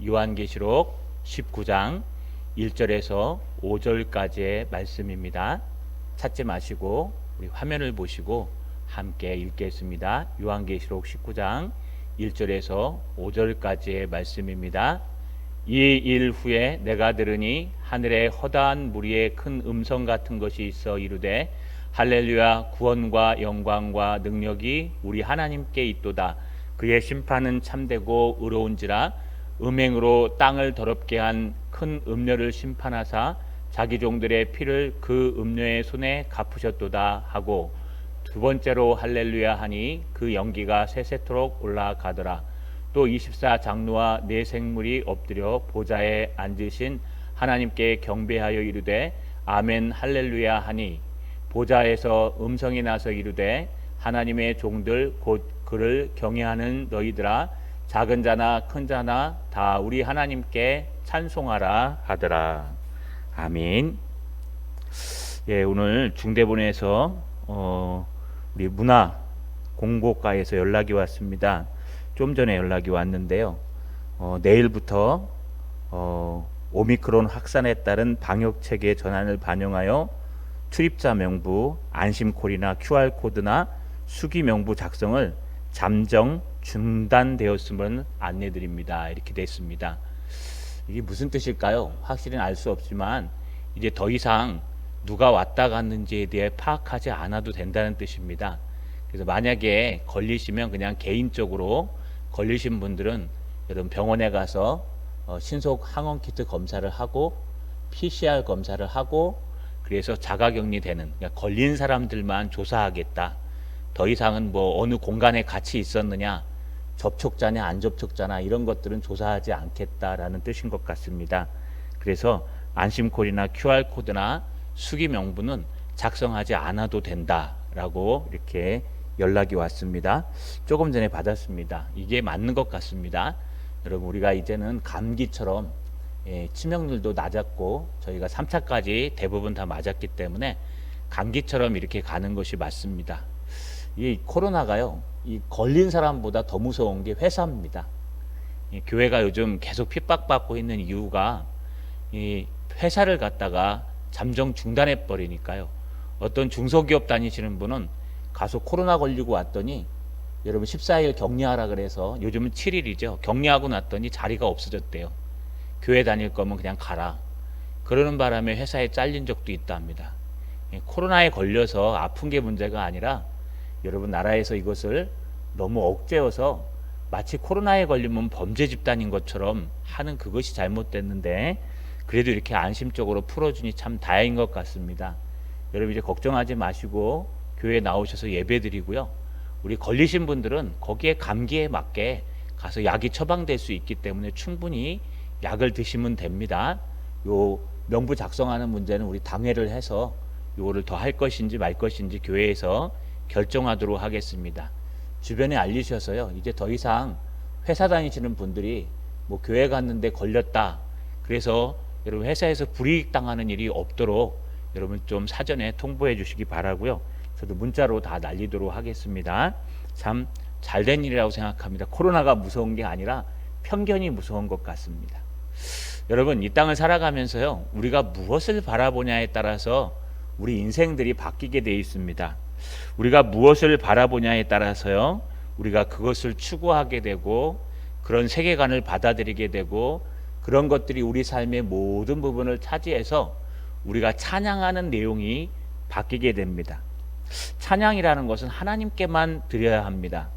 요한계시록 19장 1절에서 5절까지의 말씀입니다. 찾지 마시고 우리 화면을 보시고 함께 읽겠습니다. 요한계시록 19장 1절에서 5절까지의 말씀입니다. 이 일 후에 내가 들으니 하늘에 허다한 무리의 큰 음성 같은 것이 있어 이르되 할렐루야, 구원과 영광과 능력이 우리 하나님께 있도다. 그의 심판은 참되고 의로운지라. 음행으로 땅을 더럽게 한 큰 음녀를 심판하사 자기 종들의 피를 그 음녀의 손에 갚으셨도다 하고, 두 번째로 할렐루야 하니 그 연기가 세세토록 올라가더라. 또 24장로와 네 생물이 엎드려 보좌에 앉으신 하나님께 경배하여 이르되 아멘 할렐루야 하니, 보좌에서 음성이 나서 이르되 하나님의 종들 곧 그를 경외하는 너희들아, 작은 자나 큰 자나 다 우리 하나님께 찬송하라 하더라. 아멘. 예, 오늘 중대본에서 우리 문화 공고과에서 연락이 왔습니다. 좀 전에 연락이 왔는데요. 내일부터 오미크론 확산에 따른 방역 체계 전환을 반영하여 출입자 명부, 안심콜이나 QR코드나 수기 명부 작성을 잠정 중단되었음을 안내드립니다. 이렇게 됐습니다. 이게 무슨 뜻일까요? 확실히는 알 수 없지만 이제 더 이상 누가 왔다 갔는지에 대해 파악하지 않아도 된다는 뜻입니다. 그래서 만약에 걸리시면 그냥 개인적으로 걸리신 분들은 여러분 병원에 가서 신속 항원키트 검사를 하고 PCR 검사를 하고, 그래서 자가격리되는, 그러니까 걸린 사람들만 조사하겠다. 더 이상은 뭐 어느 공간에 같이 있었느냐, 접촉자냐 안 접촉자나 이런 것들은 조사하지 않겠다라는 뜻인 것 같습니다. 그래서 안심콜이나 QR코드나 수기 명부는 작성하지 않아도 된다라고 이렇게 연락이 왔습니다. 조금 전에 받았습니다. 이게 맞는 것 같습니다. 여러분, 우리가 이제는 감기처럼 치명률도 낮았고 저희가 3차까지 대부분 다 맞았기 때문에 감기처럼 이렇게 가는 것이 맞습니다. 이 코로나가요, 이 걸린 사람보다 더 무서운 게 회사입니다. 이 교회가 요즘 계속 핍박받고 있는 이유가 이 회사를 갖다가 잠정 중단해 버리니까요. 어떤 중소기업 다니시는 분은 가서 코로나 걸리고 왔더니 여러분 14일 격리하라 그래서, 요즘은 7일이죠. 격리하고 났더니 자리가 없어졌대요. 교회 다닐 거면 그냥 가라. 그러는 바람에 회사에 잘린 적도 있답니다. 코로나에 걸려서 아픈 게 문제가 아니라 여러분, 나라에서 이것을 너무 억제어서 마치 코로나에 걸리면 범죄 집단인 것처럼 하는 그것이 잘못됐는데, 그래도 이렇게 안심적으로 풀어주니 참 다행인 것 같습니다. 여러분, 이제 걱정하지 마시고 교회에 나오셔서 예배 드리고요. 우리 걸리신 분들은 거기에 감기에 맞게 가서 약이 처방될 수 있기 때문에 충분히 약을 드시면 됩니다. 요 명부 작성하는 문제는 우리 당회를 해서 요거를 더 할 것인지 말 것인지 교회에서 결정하도록 하겠습니다. 주변에 알리셔서요, 이제 더 이상 회사 다니시는 분들이 뭐 교회 갔는데 걸렸다, 그래서 여러분 회사에서 불이익 당하는 일이 없도록 여러분 좀 사전에 통보해 주시기 바라고요. 저도 문자로 다 날리도록 하겠습니다. 참 잘된 일이라고 생각합니다. 코로나가 무서운 게 아니라 편견이 무서운 것 같습니다. 여러분, 이 땅을 살아가면서요, 우리가 무엇을 바라보냐에 따라서 우리 인생들이 바뀌게 되어 있습니다. 우리가 무엇을 바라보냐에 따라서요, 우리가 그것을 추구하게 되고 그런 세계관을 받아들이게 되고, 그런 것들이 우리 삶의 모든 부분을 차지해서 우리가 찬양하는 내용이 바뀌게 됩니다. 찬양이라는 것은 하나님께만 드려야 합니다.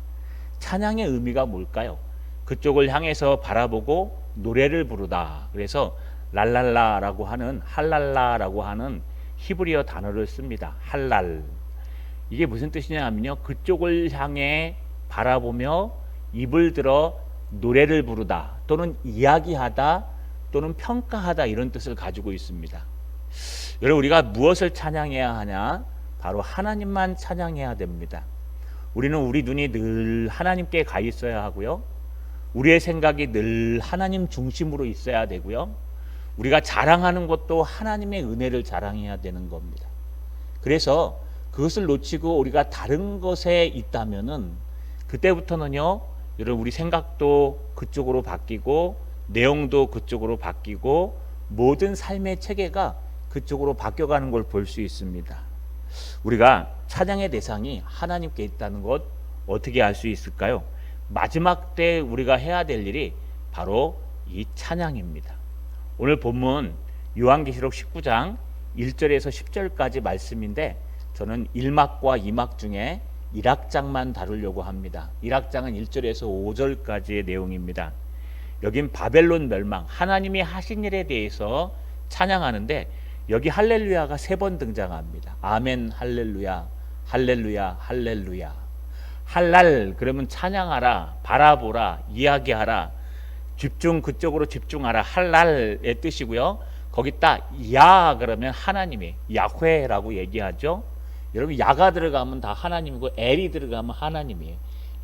찬양의 의미가 뭘까요? 그쪽을 향해서 바라보고 노래를 부르다. 그래서 랄랄라라고 하는, 할랄라라고 하는 히브리어 단어를 씁니다. 할랄. 이게 무슨 뜻이냐 하면요, 그쪽을 향해 바라보며 입을 들어 노래를 부르다, 또는 이야기하다, 또는 평가하다, 이런 뜻을 가지고 있습니다. 여러분, 우리가 무엇을 찬양해야 하냐? 바로 하나님만 찬양해야 됩니다. 우리는 우리 눈이 늘 하나님께 가 있어야 하고요, 우리의 생각이 늘 하나님 중심으로 있어야 되고요, 우리가 자랑하는 것도 하나님의 은혜를 자랑해야 되는 겁니다. 그래서 그것을 놓치고 우리가 다른 것에 있다면은 그때부터는요, 여러분, 우리 생각도 그쪽으로 바뀌고 내용도 그쪽으로 바뀌고 모든 삶의 체계가 그쪽으로 바뀌어가는 걸 볼 수 있습니다. 우리가 찬양의 대상이 하나님께 있다는 것 어떻게 알 수 있을까요? 마지막 때 우리가 해야 될 일이 바로 이 찬양입니다. 오늘 본문 요한계시록 19장 1절에서 10절까지 말씀인데 저는 1막과 2막 중에 1악장만 다루려고 합니다. 1악장은 1절에서 5절까지의 내용입니다. 여긴 바벨론 멸망, 하나님이 하신 일에 대해서 찬양하는데 여기 할렐루야가 3번 등장합니다. 아멘 할렐루야, 할렐루야, 할렐루야. 할랄 그러면 찬양하라, 바라보라, 이야기하라, 집중 그쪽으로 집중하라, 할랄의 뜻이고요. 거기다 야 그러면 하나님이 야훼라고 얘기하죠. 여러분 야가 들어가면 다 하나님이고 엘이 들어가면 하나님이에요.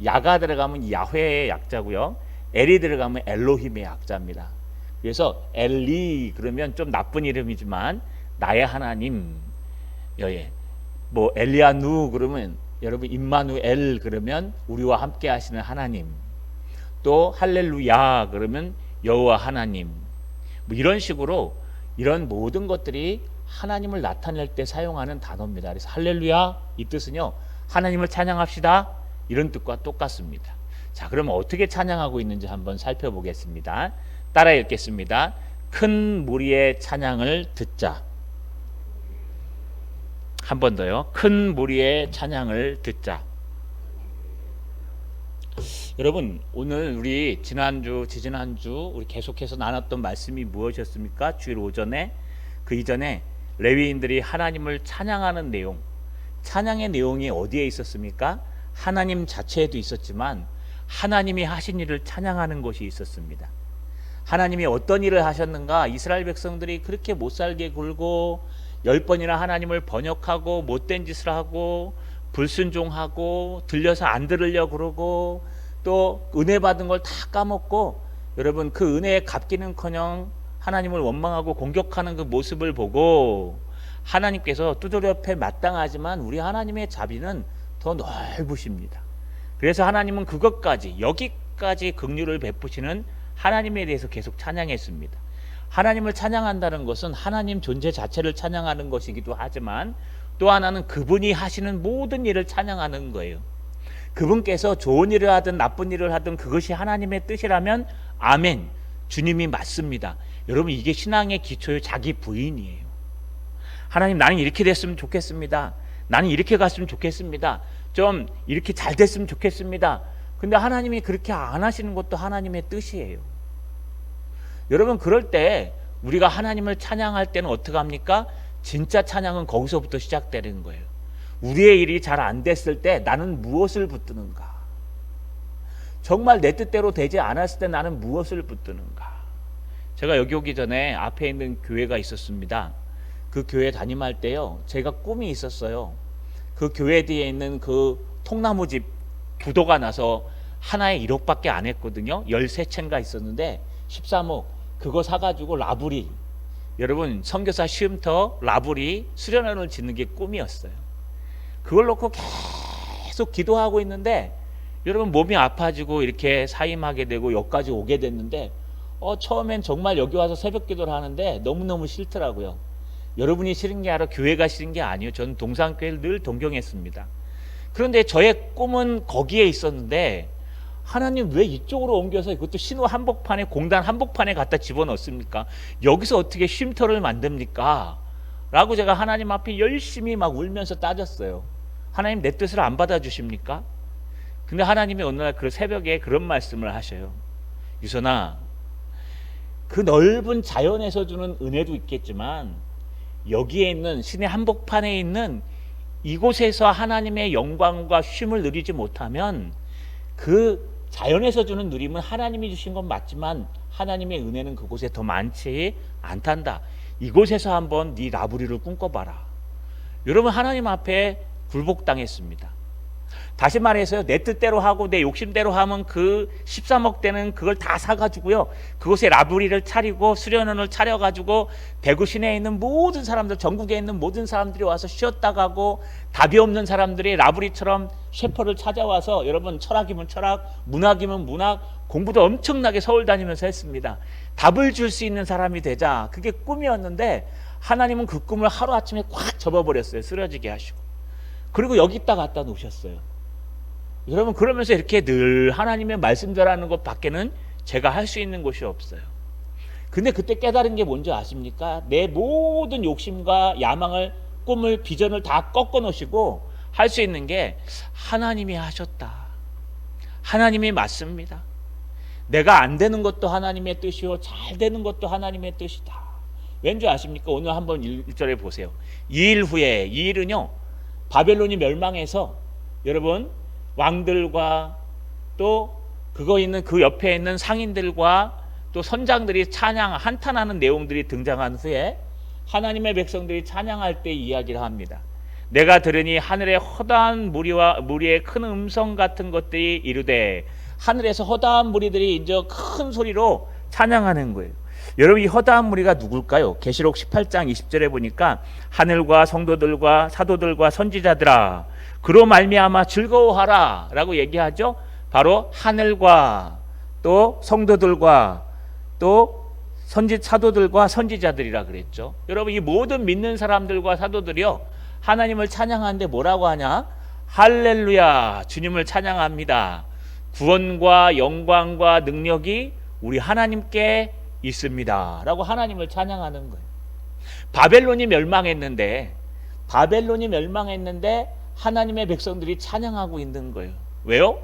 야가 들어가면 야훼의 약자고요. 엘이 들어가면 엘로힘의 약자입니다. 그래서 엘리 그러면 좀 나쁜 이름이지만 나의 하나님. 예. 뭐 엘리야누 그러면 여러분 임마누엘 그러면 우리와 함께 하시는 하나님. 또 할렐루야 그러면 여호와 하나님. 뭐 이런 식으로 이런 모든 것들이 하나님을 나타낼 때 사용하는 단어입니다. 그래서 할렐루야 이 뜻은요 하나님을 찬양합시다 이런 뜻과 똑같습니다. 자, 그러면 어떻게 찬양하고 있는지 한번 살펴보겠습니다. 따라 읽겠습니다. 큰 무리의 찬양을 듣자. 한 번 더요. 큰 무리의 찬양을 듣자. 여러분 오늘 우리 지난주 지지난주 우리 계속해서 나눴던 말씀이 무엇이었습니까? 주일 오전에 그 이전에 레위인들이 하나님을 찬양하는 내용, 찬양의 내용이 어디에 있었습니까? 하나님 자체에도 있었지만 하나님이 하신 일을 찬양하는 것이 있었습니다. 하나님이 어떤 일을 하셨는가? 이스라엘 백성들이 그렇게 못살게 굴고 10번이나 하나님을 번역하고 못된 짓을 하고 불순종하고 들려서 안 들으려고 그러고 또 은혜 받은 걸 다 까먹고 여러분 그 은혜에 갚기는커녕 하나님을 원망하고 공격하는 그 모습을 보고 하나님께서 두드려 패 마땅하지만 우리 하나님의 자비는 더 넓으십니다. 그래서 하나님은 그것까지 여기까지 긍휼을 베푸시는 하나님에 대해서 계속 찬양했습니다. 하나님을 찬양한다는 것은 하나님 존재 자체를 찬양하는 것이기도 하지만 또 하나는 그분이 하시는 모든 일을 찬양하는 거예요. 그분께서 좋은 일을 하든 나쁜 일을 하든 그것이 하나님의 뜻이라면 아멘, 주님이 맞습니다. 여러분 이게 신앙의 기초의 자기 부인이에요. 하나님 나는 이렇게 됐으면 좋겠습니다. 나는 이렇게 갔으면 좋겠습니다. 좀 이렇게 잘 됐으면 좋겠습니다. 근데 하나님이 그렇게 안 하시는 것도 하나님의 뜻이에요. 여러분 그럴 때 우리가 하나님을 찬양할 때는 어떻게 합니까? 진짜 찬양은 거기서부터 시작되는 거예요. 우리의 일이 잘 안 됐을 때 나는 무엇을 붙드는가? 정말 내 뜻대로 되지 않았을 때 나는 무엇을 붙드는가? 제가 여기 오기 전에 앞에 있는 교회가 있었습니다. 그 교회 담임할 때요 제가 꿈이 있었어요. 그 교회 뒤에 있는 그 통나무집 부도가 나서 하나에 1억밖에 안 했거든요. 13채인가 있었는데 13억 그거 사가지고 라브리, 여러분 선교사 쉼터 라브리 수련원을 짓는 게 꿈이었어요. 그걸 놓고 계속 기도하고 있는데 여러분 몸이 아파지고 이렇게 사임하게 되고 여기까지 오게 됐는데 처음엔 정말 여기 와서 새벽 기도를 하는데 너무너무 싫더라고요. 여러분이 싫은 게 아니라 교회가 싫은 게 아니에요. 저는 동산교회를 늘 동경했습니다. 그런데 저의 꿈은 거기에 있었는데 하나님 왜 이쪽으로 옮겨서 이것도 신호 한복판에 공단 한복판에 갖다 집어넣습니까? 여기서 어떻게 쉼터를 만듭니까? 라고 제가 하나님 앞에 열심히 막 울면서 따졌어요. 하나님 내 뜻을 안 받아주십니까? 근데 하나님이 어느 날 그 새벽에 그런 말씀을 하셔요. 유선아, 그 넓은 자연에서 주는 은혜도 있겠지만 여기에 있는 신의 한복판에 있는 이곳에서 하나님의 영광과 쉼을 누리지 못하면 그 자연에서 주는 누림은 하나님이 주신 건 맞지만 하나님의 은혜는 그곳에 더 많지 않단다. 이곳에서 한번 네 라브리를 꿈꿔봐라. 여러분 하나님 앞에 굴복당했습니다. 다시 말해서요, 내 뜻대로 하고 내 욕심대로 하면 그 13억 대는 그걸 다 사가지고요, 그곳에 라브리를 차리고 수련원을 차려가지고 대구 시내에 있는 모든 사람들, 전국에 있는 모든 사람들이 와서 쉬었다 가고, 답이 없는 사람들이 라브리처럼 셰퍼를 찾아와서, 여러분 철학이면 철학, 문학이면 문학, 공부도 엄청나게 서울 다니면서 했습니다. 답을 줄 수 있는 사람이 되자, 그게 꿈이었는데 하나님은 그 꿈을 하루아침에 꽉 접어버렸어요. 쓰러지게 하시고. 그리고 여기다 갖다 놓으셨어요. 여러분, 그러면서 이렇게 늘 하나님의 말씀 전하는 것 밖에는 제가 할 수 있는 것이 없어요. 근데 그때 깨달은 게 뭔지 아십니까? 내 모든 욕심과 야망을, 꿈을, 비전을 다 꺾어 놓으시고 할 수 있는 게 하나님이 하셨다. 하나님이 맞습니다. 내가 안 되는 것도 하나님의 뜻이요, 잘 되는 것도 하나님의 뜻이다. 왠지 아십니까? 오늘 한번 1절에 보세요. 2일 후에, 2일은요 바벨론이 멸망해서 여러분 왕들과 또 그거 있는 그 옆에 있는 상인들과 또 선장들이 찬양 한탄하는 내용들이 등장한 후에 하나님의 백성들이 찬양할 때 이야기를 합니다. 내가 들으니 하늘의 허다한 무리의 큰 음성 같은 것들이 이르되, 하늘에서 허다한 무리들이 이제 큰 소리로 찬양하는 거예요. 여러분, 이 허다한 무리가 누굴까요? 계시록 18장 20절에 보니까 하늘과 성도들과 사도들과 선지자들아 그로 말미암아 즐거워하라 라고 얘기하죠. 바로 하늘과 또 성도들과 또 사도들과 선지자들이라 그랬죠. 여러분, 이 모든 믿는 사람들과 사도들이요 하나님을 찬양하는데 뭐라고 하냐? 할렐루야, 주님을 찬양합니다. 구원과 영광과 능력이 우리 하나님께 있습니다 라고 하나님을 찬양하는 거예요. 바벨론이 멸망했는데 하나님의 백성들이 찬양하고 있는 거예요. 왜요?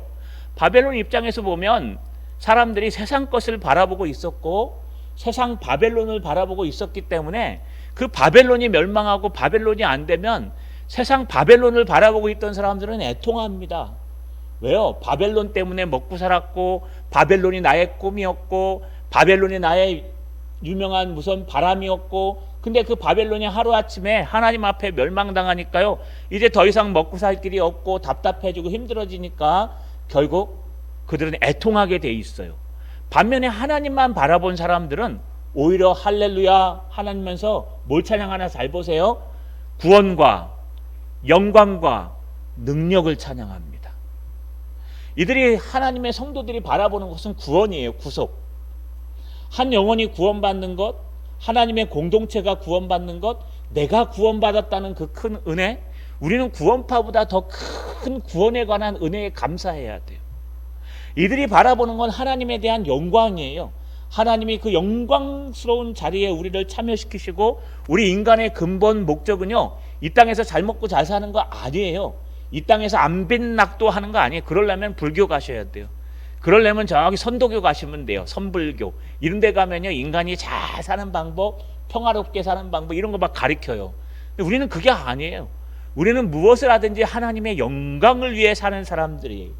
바벨론 입장에서 보면 사람들이 세상 것을 바라보고 있었고 세상 바벨론을 바라보고 있었기 때문에 그 바벨론이 멸망하고 바벨론이 안 되면 세상 바벨론을 바라보고 있던 사람들은 애통합니다. 왜요? 바벨론 때문에 먹고 살았고 바벨론이 나의 꿈이었고 바벨론이 나의 유명한 무슨 바람이었고, 근데 그 바벨론이 하루아침에 하나님 앞에 멸망당하니까요 이제 더 이상 먹고 살 길이 없고 답답해지고 힘들어지니까 결국 그들은 애통하게 돼 있어요. 반면에 하나님만 바라본 사람들은 오히려 할렐루야 하나님면서 뭘 찬양하나 잘 보세요. 구원과 영광과 능력을 찬양합니다. 이들이 하나님의 성도들이 바라보는 것은 구원이에요. 구속. 한 영혼이 구원받는 것, 하나님의 공동체가 구원받는 것, 내가 구원받았다는 그 큰 은혜, 우리는 구원파보다 더 큰 구원에 관한 은혜에 감사해야 돼요. 이들이 바라보는 건 하나님에 대한 영광이에요. 하나님이 그 영광스러운 자리에 우리를 참여시키시고, 우리 인간의 근본 목적은요 이 땅에서 잘 먹고 잘 사는 거 아니에요. 이 땅에서 안 빈낙도 하는 거 아니에요. 그러려면 불교 가셔야 돼요. 그러려면 저기 선도교 가시면 돼요. 선불교 이런 데 가면요 인간이 잘 사는 방법, 평화롭게 사는 방법 이런 거 막 가르쳐요. 근데 우리는 그게 아니에요. 우리는 무엇을 하든지 하나님의 영광을 위해 사는 사람들이에요.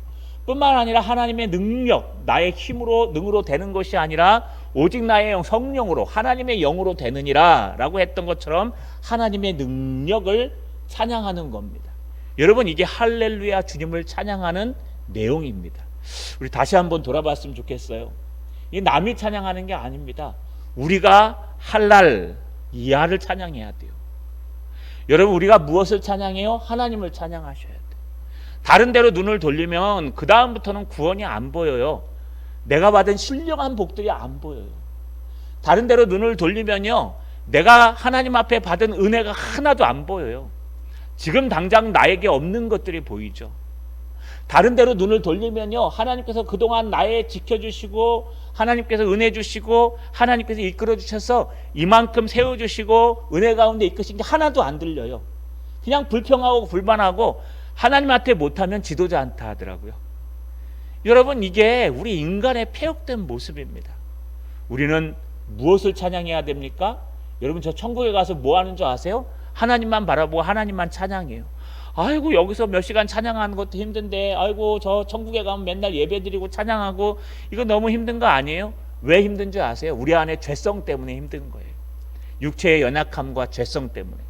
뿐만 아니라 하나님의 능력, 나의 힘으로 능으로 되는 것이 아니라 오직 나의 성령으로 하나님의 영으로 되느니라 라고 했던 것처럼 하나님의 능력을 찬양하는 겁니다. 여러분, 이게 할렐루야 주님을 찬양하는 내용입니다. 우리 다시 한번 돌아봤으면 좋겠어요. 이 남이 찬양하는 게 아닙니다. 우리가 할랄 이하를 찬양해야 돼요. 여러분, 우리가 무엇을 찬양해요? 하나님을 찬양하셔야 돼요. 다른 데로 눈을 돌리면 그 다음부터는 구원이 안 보여요. 내가 받은 신령한 복들이 안 보여요. 다른 데로 눈을 돌리면요 내가 하나님 앞에 받은 은혜가 하나도 안 보여요. 지금 당장 나에게 없는 것들이 보이죠. 다른 데로 눈을 돌리면요 하나님께서 그동안 나의 지켜주시고 하나님께서 은혜 주시고 하나님께서 이끌어 주셔서 이만큼 세워주시고 은혜 가운데 이끄신 게 하나도 안 들려요. 그냥 불평하고 불만하고 하나님한테 못하면 지도자 않다 하더라고요. 여러분, 이게 우리 인간의 폐역된 모습입니다. 우리는 무엇을 찬양해야 됩니까? 여러분, 저 천국에 가서 뭐 하는 줄 아세요? 하나님만 바라보고 하나님만 찬양해요. 아이고, 여기서 몇 시간 찬양하는 것도 힘든데, 아이고, 저 천국에 가면 맨날 예배드리고 찬양하고, 이거 너무 힘든 거 아니에요? 왜 힘든 줄 아세요? 우리 안에 죄성 때문에 힘든 거예요. 육체의 연약함과 죄성 때문에.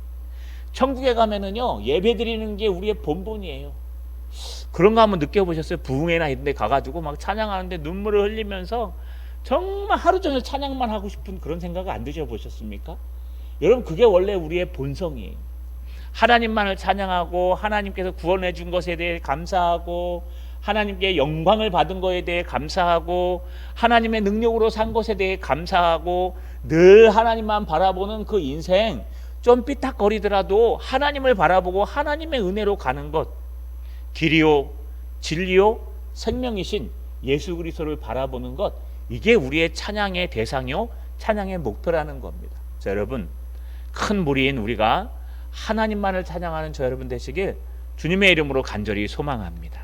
천국에 가면은요 예배드리는 게 우리의 본분이에요. 그런 거 한번 느껴보셨어요? 부흥회나 이런 데 가가지고 막 찬양하는데 눈물을 흘리면서 정말 하루 종일 찬양만 하고 싶은 그런 생각 안 드셔보셨습니까? 여러분, 그게 원래 우리의 본성이에요. 하나님만을 찬양하고 하나님께서 구원해 준 것에 대해 감사하고 하나님께 영광을 받은 것에 대해 감사하고 하나님의 능력으로 산 것에 대해 감사하고 늘 하나님만 바라보는 그 인생, 좀 삐딱거리더라도 하나님을 바라보고 하나님의 은혜로 가는 것, 길이요 진리요 생명이신 예수 그리스도를 바라보는 것, 이게 우리의 찬양의 대상이요 찬양의 목표라는 겁니다. 자, 여러분, 큰 무리인 우리가 하나님만을 찬양하는 저 여러분 되시길 주님의 이름으로 간절히 소망합니다.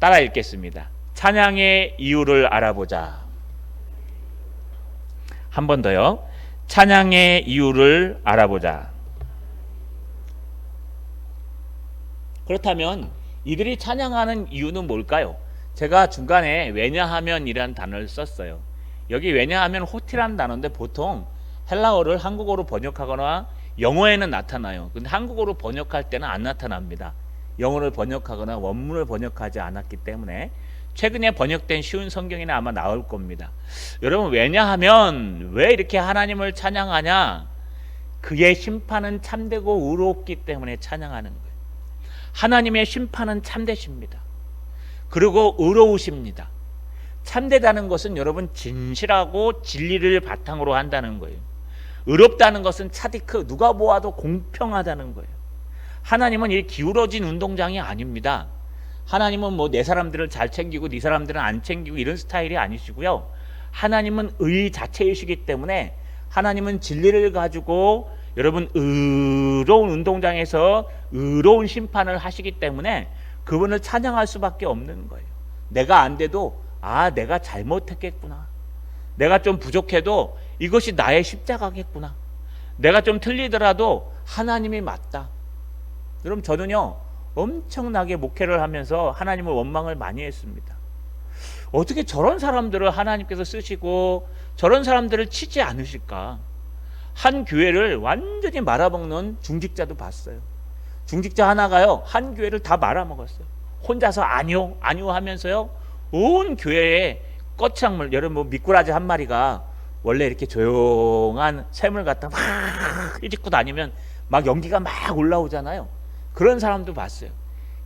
따라 읽겠습니다. 찬양의 이유를 알아보자. 한 번 더요. 찬양의 이유를 알아보자. 그렇다면 이들이 찬양하는 이유는 뭘까요? 제가 중간에 왜냐하면이라는 단어를 썼어요. 여기 왜냐하면 호티라는 단어인데 보통 헬라어를 한국어로 번역하거나 영어에는 나타나요. 근데 한국어로 번역할 때는 안 나타납니다. 영어를 번역하거나 원문을 번역하지 않았기 때문에 최근에 번역된 쉬운 성경에는 아마 나올 겁니다. 여러분, 왜냐하면 왜 이렇게 하나님을 찬양하냐? 그의 심판은 참되고 의롭기 때문에 찬양하는 거예요. 하나님의 심판은 참되십니다. 그리고 의로우십니다. 참되다는 것은 여러분 진실하고 진리를 바탕으로 한다는 거예요. 의롭다는 것은 차디크, 누가 보아도 공평하다는 거예요. 하나님은 이 기울어진 운동장이 아닙니다. 하나님은 뭐 내 사람들을 잘 챙기고 네 사람들은 안 챙기고 이런 스타일이 아니시고요. 하나님은 의 자체이시기 때문에 하나님은 진리를 가지고 여러분 의로운 운동장에서 의로운 심판을 하시기 때문에 그분을 찬양할 수밖에 없는 거예요. 내가 안 돼도 내가 잘못했겠구나. 내가 좀 부족해도 이것이 나의 십자가겠구나. 내가 좀 틀리더라도 하나님이 맞다. 여러분, 저는요 엄청나게 목회를 하면서 하나님을 원망을 많이 했습니다. 어떻게 저런 사람들을 하나님께서 쓰시고 저런 사람들을 치지 않으실까? 한 교회를 완전히 말아먹는 중직자도 봤어요. 중직자 하나가요 한 교회를 다 말아먹었어요. 혼자서 아니요 하면서요 온 교회에 꺼창물, 여러분 뭐 미꾸라지 한 마리가 원래 이렇게 조용한 샘을 갖다 막 휘짓고 다니면 막 연기가 막 올라오잖아요. 그런 사람도 봤어요.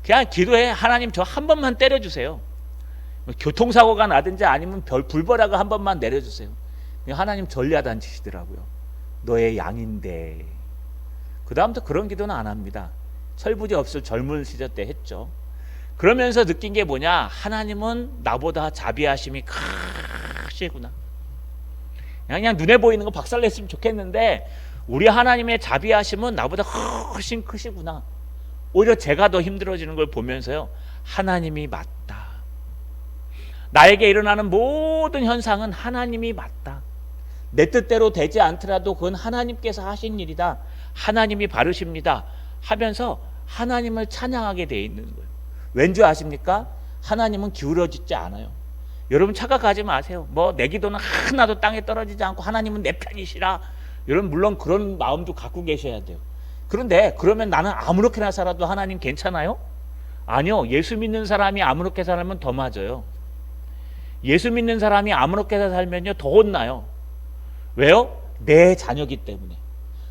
그냥 기도해, 하나님 저 한 번만 때려주세요. 교통사고가 나든지 아니면 불벌하고 한 번만 내려주세요. 하나님 전리하다는 짓이더라고요. 너의 양인데. 그 다음부터 그런 기도는 안 합니다. 철부지 없을 젊은 시절 때 했죠. 그러면서 느낀 게 뭐냐? 하나님은 나보다 자비하심이 크시구나. 그냥 눈에 보이는 거 박살냈으면 좋겠는데 우리 하나님의 자비하심은 나보다 훨씬 크시구나. 오히려 제가 더 힘들어지는 걸 보면서요, 하나님이 맞다. 나에게 일어나는 모든 현상은 하나님이 맞다. 내 뜻대로 되지 않더라도 그건 하나님께서 하신 일이다. 하나님이 바르십니다. 하면서 하나님을 찬양하게 돼 있는 거예요. 왠지 아십니까? 하나님은 기울어지지 않아요. 여러분 착각하지 마세요. 뭐 내 기도는 하나도 땅에 떨어지지 않고 하나님은 내 편이시라. 여러분 물론 그런 마음도 갖고 계셔야 돼요. 그런데 그러면 나는 아무렇게나 살아도 하나님 괜찮아요? 아니요. 예수 믿는 사람이 아무렇게 살면 더 맞아요. 예수 믿는 사람이 아무렇게 살면요 더 혼나요. 왜요? 내 자녀기 때문에.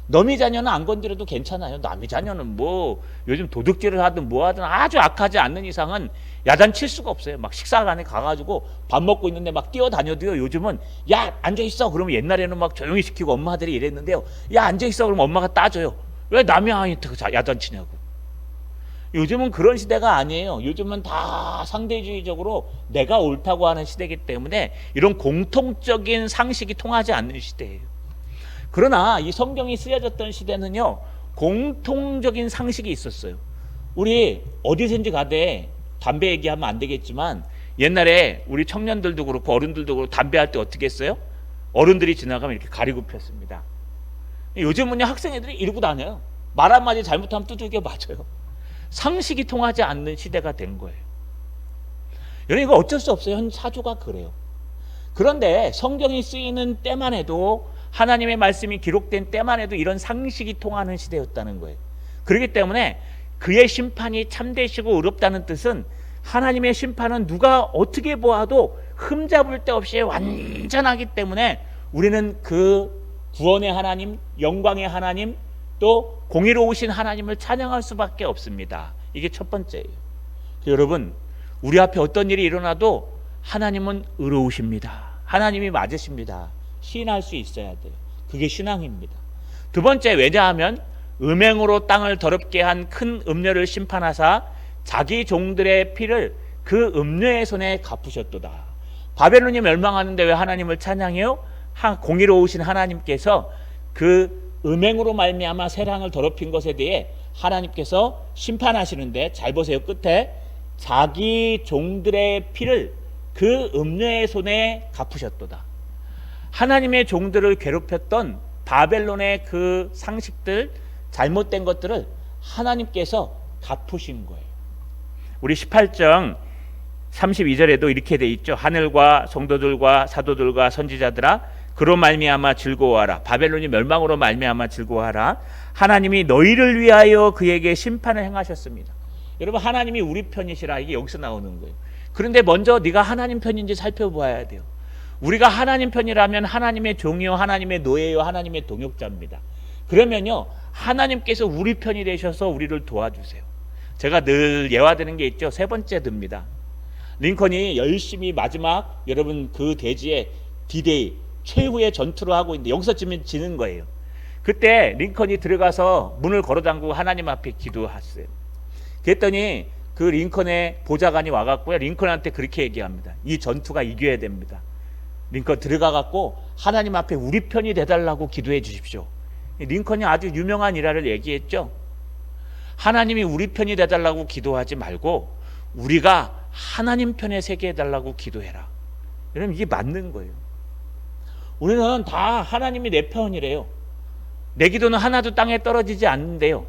너미 자녀는 안 건드려도 괜찮아요. 남의 자녀는 뭐 요즘 도둑질을 하든 뭐 하든 아주 악하지 않는 이상은 야단칠 수가 없어요. 막 식사관에 가가지고 밥 먹고 있는데 막 뛰어다녀도요, 요즘은 야 앉아있어 그러면, 옛날에는 막 조용히 시키고 엄마들이 이랬는데요, 야 앉아있어 그러면 엄마가 따져요. 왜 남의 아이한테 야단치냐고. 요즘은 그런 시대가 아니에요. 요즘은 다 상대주의적으로 내가 옳다고 하는 시대이기 때문에 이런 공통적인 상식이 통하지 않는 시대예요. 그러나 이 성경이 쓰여졌던 시대는요 공통적인 상식이 있었어요. 우리 어디든지 가되 담배 얘기하면 안 되겠지만 옛날에 우리 청년들도 그렇고 어른들도 그렇고 담배할 때 어떻게 했어요? 어른들이 지나가면 이렇게 가리고 폈습니다. 요즘은요 학생애들이 이러고 다녀요. 말 한마디 잘못하면 두들겨 맞아요. 상식이 통하지 않는 시대가 된 거예요. 여러분 이거 어쩔 수 없어요. 현 사조가 그래요. 그런데 성경이 쓰이는 때만 해도, 하나님의 말씀이 기록된 때만 해도 이런 상식이 통하는 시대였다는 거예요. 그렇기 때문에 그의 심판이 참되시고 의롭다는 뜻은 하나님의 심판은 누가 어떻게 보아도 흠잡을 데 없이 완전하기 때문에 우리는 그 구원의 하나님, 영광의 하나님, 또 공의로우신 하나님을 찬양할 수밖에 없습니다. 이게 첫 번째예요. 여러분, 우리 앞에 어떤 일이 일어나도 하나님은 의로우십니다. 하나님이 맞으십니다. 신할 수 있어야 돼요. 그게 신앙입니다. 두 번째, 왜냐하면 음행으로 땅을 더럽게 한 큰 음녀를 심판하사 자기 종들의 피를 그 음녀의 손에 갚으셨도다. 바벨론이 멸망하는데 왜 하나님을 찬양해요? 공의로우신 하나님께서 그 음행으로 말미암아 세상을 더럽힌 것에 대해 하나님께서 심판하시는데, 잘 보세요. 끝에 자기 종들의 피를 그 음녀의 손에 갚으셨도다. 하나님의 종들을 괴롭혔던 바벨론의 그 상식들, 잘못된 것들을 하나님께서 갚으신 거예요. 우리 18장 32절에도 이렇게 돼 있죠. 하늘과 성도들과 사도들과 선지자들아, 그로 말미암아 즐거워하라. 바벨론이 멸망으로 말미암아 즐거워하라. 하나님이 너희를 위하여 그에게 심판을 행하셨습니다. 여러분, 하나님이 우리 편이시라, 이게 여기서 나오는 거예요. 그런데 먼저 네가 하나님 편인지 살펴봐야 돼요. 우리가 하나님 편이라면 하나님의 종이요, 하나님의 노예요, 하나님의 동역자입니다. 그러면요, 하나님께서 우리 편이 되셔서 우리를 도와주세요. 제가 늘 예화드는 게 있죠. 세 번째 듭니다. 링컨이 열심히 마지막, 여러분, 그 대지에 D-Day 최후의 전투를 하고 있는데 여기서 지는 거예요. 그때 링컨이 들어가서 문을 걸어 잠그고 하나님 앞에 기도했어요. 그랬더니 그 링컨의 보좌관이 와갖고요, 링컨한테 그렇게 얘기합니다. 이 전투가 이겨야 됩니다. 링컨 들어가갖고 하나님 앞에 우리 편이 되달라고 기도해 주십시오. 링컨이 아주 유명한 일화를 얘기했죠. 하나님이 우리 편이 되달라고 기도하지 말고 우리가 하나님 편에 서게 해달라고 기도해라. 여러분, 이게 맞는 거예요. 우리는 다 하나님이 내 편이래요. 내 기도는 하나도 땅에 떨어지지 않는데요.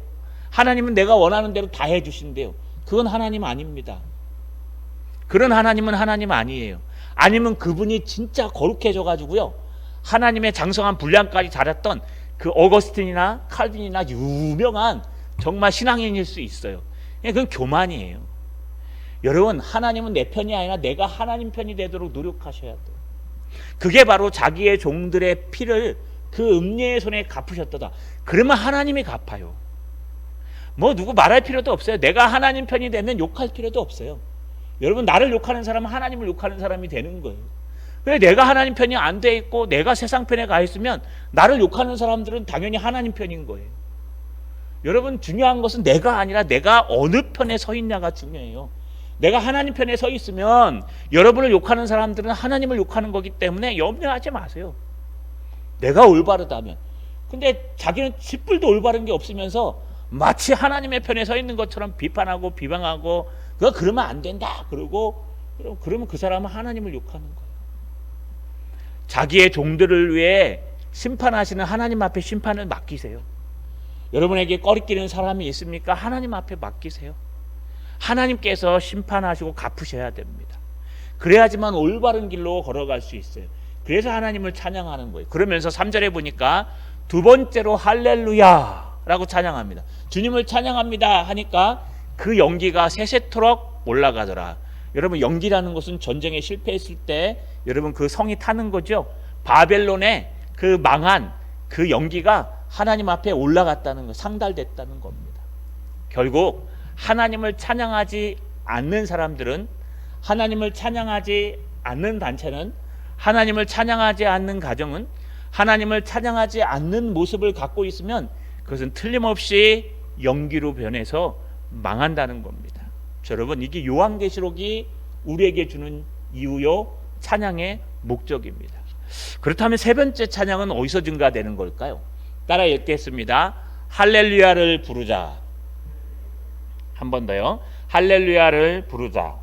하나님은 내가 원하는 대로 다 해주신대요. 그건 하나님 아닙니다. 그런 하나님은 하나님 아니에요. 아니면 그분이 진짜 거룩해져 가지고요, 하나님의 장성한 분량까지 잘했던 그 어거스틴이나 칼빈이나 유명한 정말 신앙인일 수 있어요. 그건 교만이에요. 여러분, 하나님은 내 편이 아니라 내가 하나님 편이 되도록 노력하셔야 돼요. 그게 바로 자기의 종들의 피를 그 음녀의 손에 갚으셨도다. 그러면 하나님이 갚아요. 뭐 누구 말할 필요도 없어요. 내가 하나님 편이 되면 욕할 필요도 없어요. 여러분, 나를 욕하는 사람은 하나님을 욕하는 사람이 되는 거예요. 왜? 내가 하나님 편이 안 돼 있고 내가 세상 편에 가 있으면 나를 욕하는 사람들은 당연히 하나님 편인 거예요. 여러분, 중요한 것은 내가 아니라 내가 어느 편에 서 있냐가 중요해요. 내가 하나님 편에 서 있으면 여러분을 욕하는 사람들은 하나님을 욕하는 거기 때문에 염려하지 마세요. 내가 올바르다면. 근데 자기는 10불도 올바른 게 없으면서 마치 하나님의 편에 서 있는 것처럼 비판하고 비방하고, 그거 그러면 안 된다 그러고, 그러면 그 사람은 하나님을 욕하는 거예요. 자기의 종들을 위해 심판하시는 하나님 앞에 심판을 맡기세요. 여러분에게 꺼리끼는 사람이 있습니까? 하나님 앞에 맡기세요. 하나님께서 심판하시고 갚으셔야 됩니다. 그래야지만 올바른 길로 걸어갈 수 있어요. 그래서 하나님을 찬양하는 거예요. 그러면서 3절에 보니까 두 번째로 할렐루야 라고 찬양합니다. 주님을 찬양합니다 하니까 그 연기가 세세토록 올라가더라. 여러분, 연기라는 것은 전쟁에 실패했을 때 여러분 그 성이 타는 거죠. 바벨론의 그 망한 그 연기가 하나님 앞에 올라갔다는 거, 상달됐다는 겁니다. 결국 하나님을 찬양하지 않는 사람들은, 하나님을 찬양하지 않는 단체는, 하나님을 찬양하지 않는 가정은, 하나님을 찬양하지 않는 모습을 갖고 있으면 그것은 틀림없이 연기로 변해서 망한다는 겁니다. 여러분, 이게 요한계시록이 우리에게 주는 이유요, 찬양의 목적입니다. 그렇다면 세 번째 찬양은 어디서 증가되는 걸까요? 따라 읽겠습니다. 할렐루야를 부르자. 한 번 더요. 할렐루야를 부르자.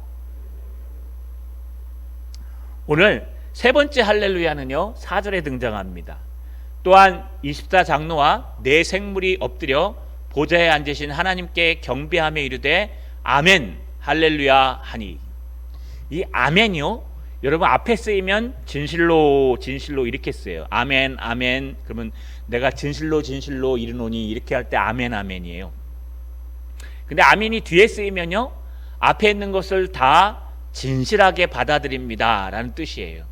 오늘 세 번째 할렐루야는요, 4절에 등장합니다. 또한 24장로와 네 생물이 엎드려 보좌에 앉으신 하나님께 경배하며 이르되 아멘 할렐루야 하니. 이 아멘이요, 여러분 앞에 쓰이면 진실로 진실로 이렇게 쓰여요. 아멘 아멘. 그러면 내가 진실로 진실로 이르노니 이렇게 할 때 아멘 아멘이에요. 근데 아멘이 뒤에 쓰이면요, 앞에 있는 것을 다 진실하게 받아들입니다 라는 뜻이에요.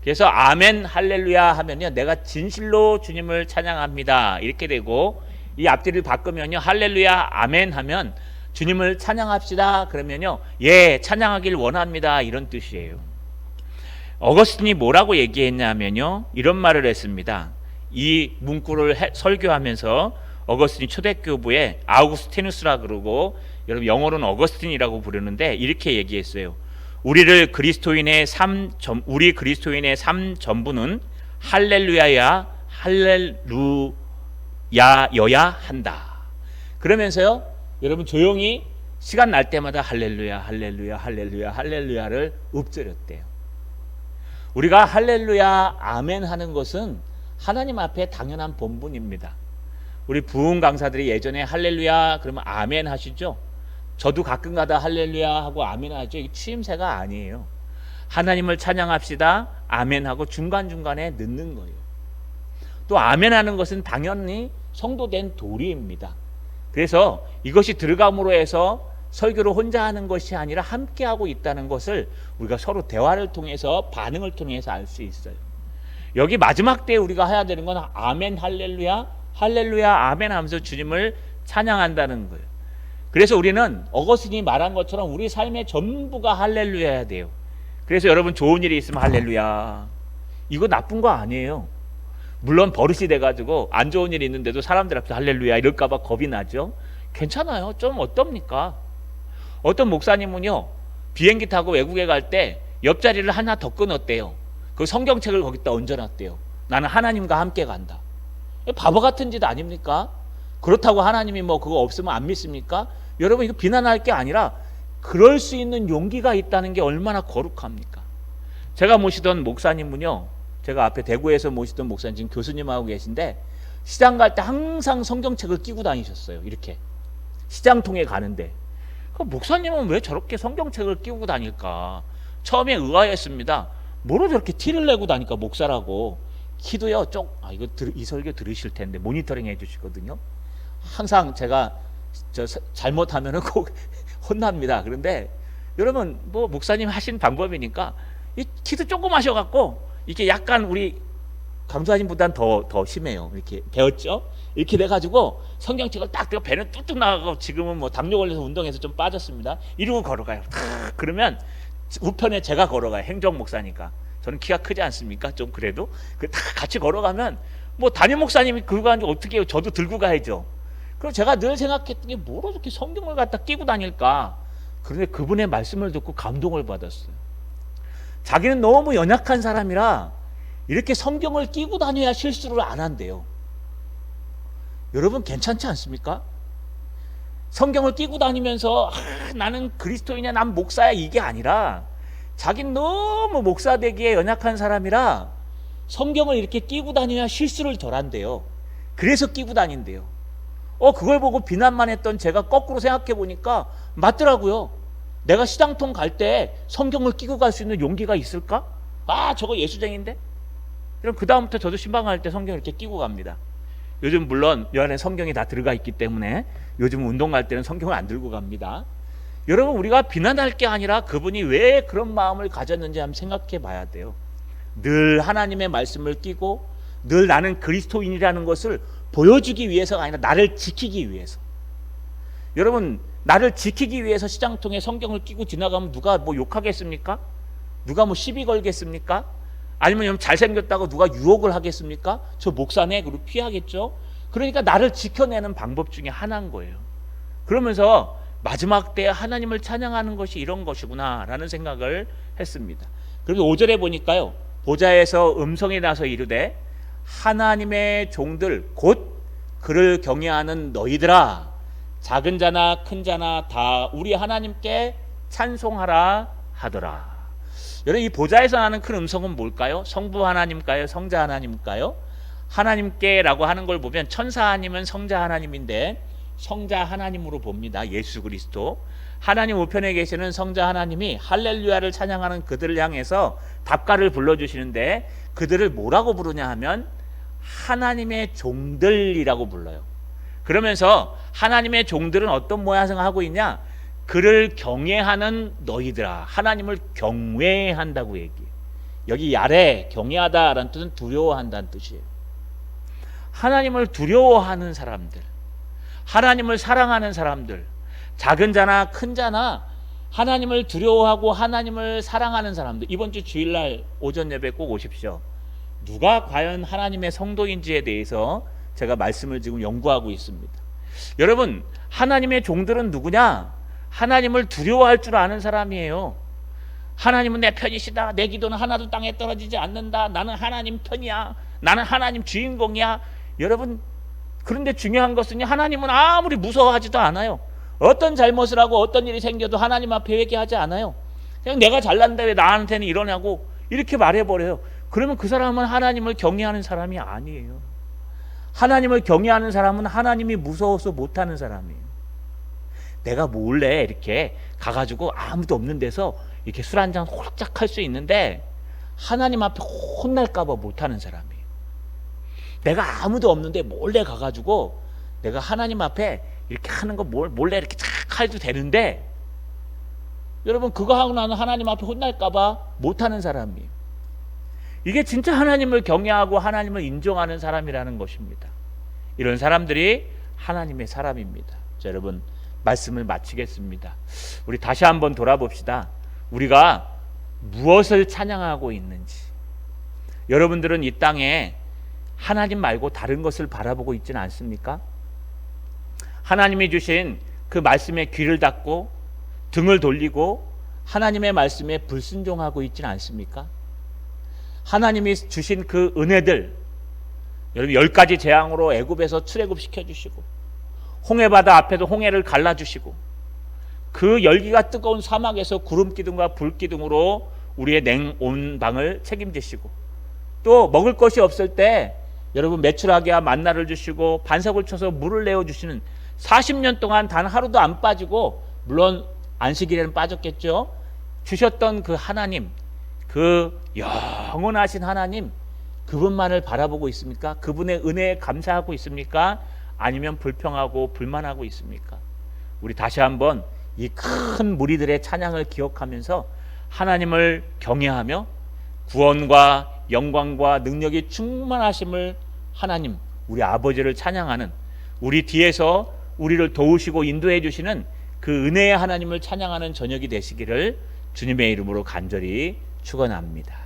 그래서 아멘 할렐루야 하면요, 내가 진실로 주님을 찬양합니다 이렇게 되고, 이 앞뒤를 바꾸면요, 할렐루야 아멘 하면 주님을 찬양합시다 그러면요, 예 찬양하길 원합니다 이런 뜻이에요. 어거스틴이 뭐라고 얘기했냐면요, 이런 말을 했습니다. 이 문구를 설교하면서 어거스틴이 초대교부에 아우구스티누스라 그러고, 여러분 영어로는 어거스틴이라고 부르는데, 이렇게 얘기했어요. 우리 그리스도인의 삶 전부는 할렐루야야 할렐루야여야 한다. 그러면서요, 여러분 조용히 시간 날 때마다 할렐루야 할렐루야 할렐루야 할렐루야를 읊조렸대요. 우리가 할렐루야 아멘 하는 것은 하나님 앞에 당연한 본분입니다. 우리 부흥 강사들이 예전에 할렐루야 그러면 아멘 하시죠? 저도 가끔가다 할렐루야 하고 아멘 하죠. 이게 추임새가 아니에요. 하나님을 찬양합시다 아멘 하고 중간중간에 넣는 거예요. 또 아멘 하는 것은 당연히 성도된 도리입니다. 그래서 이것이 들어감으로 해서 설교를 혼자 하는 것이 아니라 함께 하고 있다는 것을 우리가 서로 대화를 통해서, 반응을 통해서 알 수 있어요. 여기 마지막 때에 우리가 해야 되는 건 아멘 할렐루야 할렐루야 아멘 하면서 주님을 찬양한다는 거예요. 그래서 우리는 어거스틴이 말한 것처럼 우리 삶의 전부가 할렐루야야 돼요. 그래서 여러분 좋은 일이 있으면 할렐루야, 이거 나쁜 거 아니에요. 물론 버릇이 돼가지고 안 좋은 일이 있는데도 사람들 앞에서 할렐루야 이럴까봐 겁이 나죠. 괜찮아요. 좀 어떻습니까? 어떤 목사님은요, 비행기 타고 외국에 갈 때 옆자리를 하나 더 끊었대요. 그 성경책을 거기다 얹어놨대요. 나는 하나님과 함께 간다. 바보 같은 짓 아닙니까? 그렇다고 하나님이 뭐 그거 없으면 안 믿습니까? 여러분 이거 비난할 게 아니라 그럴 수 있는 용기가 있다는 게 얼마나 거룩합니까? 제가 모시던 목사님은요, 제가 앞에 대구에서 모시던 목사님 지금 교수님하고 계신데, 시장 갈 때 항상 성경책을 끼고 다니셨어요. 이렇게 시장통에 가는데, 그 목사님은 왜 저렇게 성경책을 끼고 다닐까 처음에 의아했습니다. 뭐로 저렇게 티를 내고 다니까 목사라고. 키도요 이거 이 설교 들으실 텐데 모니터링 해주시거든요. 항상 제가 잘못하면은 꼭 혼납니다. 그런데 여러분 뭐 목사님 하신 방법이니까 이 키도 조금 하셔갖고 이게 약간 우리 강조하신보단 더 심해요. 이렇게 배웠죠? 이렇게 돼가지고 성경책을 딱 들고 배는 뚝뚝 나가고, 지금은 뭐 담요 걸려서 운동해서 좀 빠졌습니다. 이러고 걸어가요. 그러면 우편에 제가 걸어가요. 행정 목사니까. 저는 키가 크지 않습니까? 좀 그래도 다 같이 걸어가면 뭐 담임 목사님이 들고 가는지 어떻게 해요? 저도 들고 가야죠. 그럼 제가 늘 생각했던 게 뭐로 이렇게 성경을 갖다 끼고 다닐까? 그런데 그분의 말씀을 듣고 감동을 받았어요. 자기는 너무 연약한 사람이라 이렇게 성경을 끼고 다녀야 실수를 안 한대요. 여러분 괜찮지 않습니까? 성경을 끼고 다니면서 나는 그리스도인이야, 난 목사야, 이게 아니라 자기는 너무 목사 되기에 연약한 사람이라 성경을 이렇게 끼고 다녀야 실수를 덜 한대요. 그래서 끼고 다닌대요. 그걸 보고 비난만 했던 제가 거꾸로 생각해 보니까 맞더라고요. 내가 시장통 갈 때 성경을 끼고 갈 수 있는 용기가 있을까? 저거 예수쟁인데? 그럼 그 다음부터 저도 신방할 때 성경을 이렇게 끼고 갑니다. 요즘 물론 이 안에 성경이 다 들어가 있기 때문에 요즘 운동 갈 때는 성경을 안 들고 갑니다. 여러분 우리가 비난할 게 아니라 그분이 왜 그런 마음을 가졌는지 한번 생각해 봐야 돼요. 늘 하나님의 말씀을 끼고 늘 나는 그리스도인이라는 것을 보여주기 위해서가 아니라 나를 지키기 위해서. 여러분 나를 지키기 위해서 시장통에 성경을 끼고 지나가면 누가 뭐 욕하겠습니까? 누가 뭐 시비 걸겠습니까? 아니면 잘생겼다고 누가 유혹을 하겠습니까? 저 목사네 그리고 피하겠죠. 그러니까 나를 지켜내는 방법 중에 하나인 거예요. 그러면서 마지막 때 하나님을 찬양하는 것이 이런 것이구나 라는 생각을 했습니다. 그래서 5절에 보니까요, 보좌에서 음성이 나서 이르되 하나님의 종들 곧 그를 경외하는 너희들아, 작은 자나 큰 자나 다 우리 하나님께 찬송하라 하더라. 여러분 이 보좌에서 나는 큰 음성은 뭘까요? 성부 하나님일까요? 성자 하나님일까요? 하나님께라고 하는 걸 보면 천사 아니면 성자 하나님인데 성자 하나님으로 봅니다. 예수 그리스도. 하나님 우편에 계시는 성자 하나님이 할렐루야를 찬양하는 그들을 향해서 답가를 불러주시는데, 그들을 뭐라고 부르냐 하면 하나님의 종들이라고 불러요. 그러면서 하나님의 종들은 어떤 모양을 하고 있냐? 그를 경외하는 너희들아. 하나님을 경외한다고 얘기해요. 여기 야레, 경외하다라는 뜻은 두려워한다는 뜻이에요. 하나님을 두려워하는 사람들, 하나님을 사랑하는 사람들, 작은 자나 큰 자나 하나님을 두려워하고 하나님을 사랑하는 사람들, 이번 주 주일날 오전 예배 꼭 오십시오. 누가 과연 하나님의 성도인지에 대해서 제가 말씀을 지금 연구하고 있습니다. 여러분, 하나님의 종들은 누구냐? 하나님을 두려워할 줄 아는 사람이에요. 하나님은 내 편이시다. 내 기도는 하나도 땅에 떨어지지 않는다. 나는 하나님 편이야. 나는 하나님 주인공이야. 여러분, 그런데 중요한 것은 하나님은 아무리 무서워하지도 않아요. 어떤 잘못을 하고 어떤 일이 생겨도 하나님 앞에 회개하지 않아요. 그냥 내가 잘난다 왜 나한테는 이러냐고 이렇게 말해버려요. 그러면 그 사람은 하나님을 경외하는 사람이 아니에요. 하나님을 경외하는 사람은 하나님이 무서워서 못하는 사람이에요. 내가 몰래 이렇게 가가지고 아무도 없는 데서 이렇게 술 한잔 홀짝 할 수 있는데 하나님 앞에 혼날까봐 못하는 사람이에요. 내가 아무도 없는데 몰래 가가지고 내가 하나님 앞에 이렇게 하는 거 몰래 이렇게 착 해도 되는데, 여러분 그거 하고 나는 하나님 앞에 혼날까봐 못하는 사람이에요. 이게 진짜 하나님을 경외하고 하나님을 인정하는 사람이라는 것입니다. 이런 사람들이 하나님의 사람입니다. 자, 여러분 말씀을 마치겠습니다. 우리 다시 한번 돌아봅시다. 우리가 무엇을 찬양하고 있는지. 여러분들은 이 땅에 하나님 말고 다른 것을 바라보고 있지는 않습니까? 하나님이 주신 그 말씀에 귀를 닫고 등을 돌리고 하나님의 말씀에 불순종하고 있지는 않습니까? 하나님이 주신 그 은혜들, 여러분 10가지 재앙으로 애굽에서 출애굽시켜 주시고 홍해바다 앞에도 홍해를 갈라주시고 그 열기가 뜨거운 사막에서 구름기둥과 불기둥으로 우리의 냉온방을 책임지시고 또 먹을 것이 없을 때 여러분 메추라기와 만나를 주시고 반석을 쳐서 물을 내어주시는 40년 동안 단 하루도 안 빠지고, 물론 안식일에는 빠졌겠죠, 주셨던 그 하나님, 그 영원하신 하나님, 그분만을 바라보고 있습니까? 그분의 은혜에 감사하고 있습니까? 아니면 불평하고 불만하고 있습니까? 우리 다시 한번 이 큰 무리들의 찬양을 기억하면서 하나님을 경외하며 구원과 영광과 능력이 충만하심을 하나님 우리 아버지를 찬양하는, 우리 뒤에서 우리를 도우시고 인도해 주시는 그 은혜의 하나님을 찬양하는 저녁이 되시기를 주님의 이름으로 간절히 축원합니다.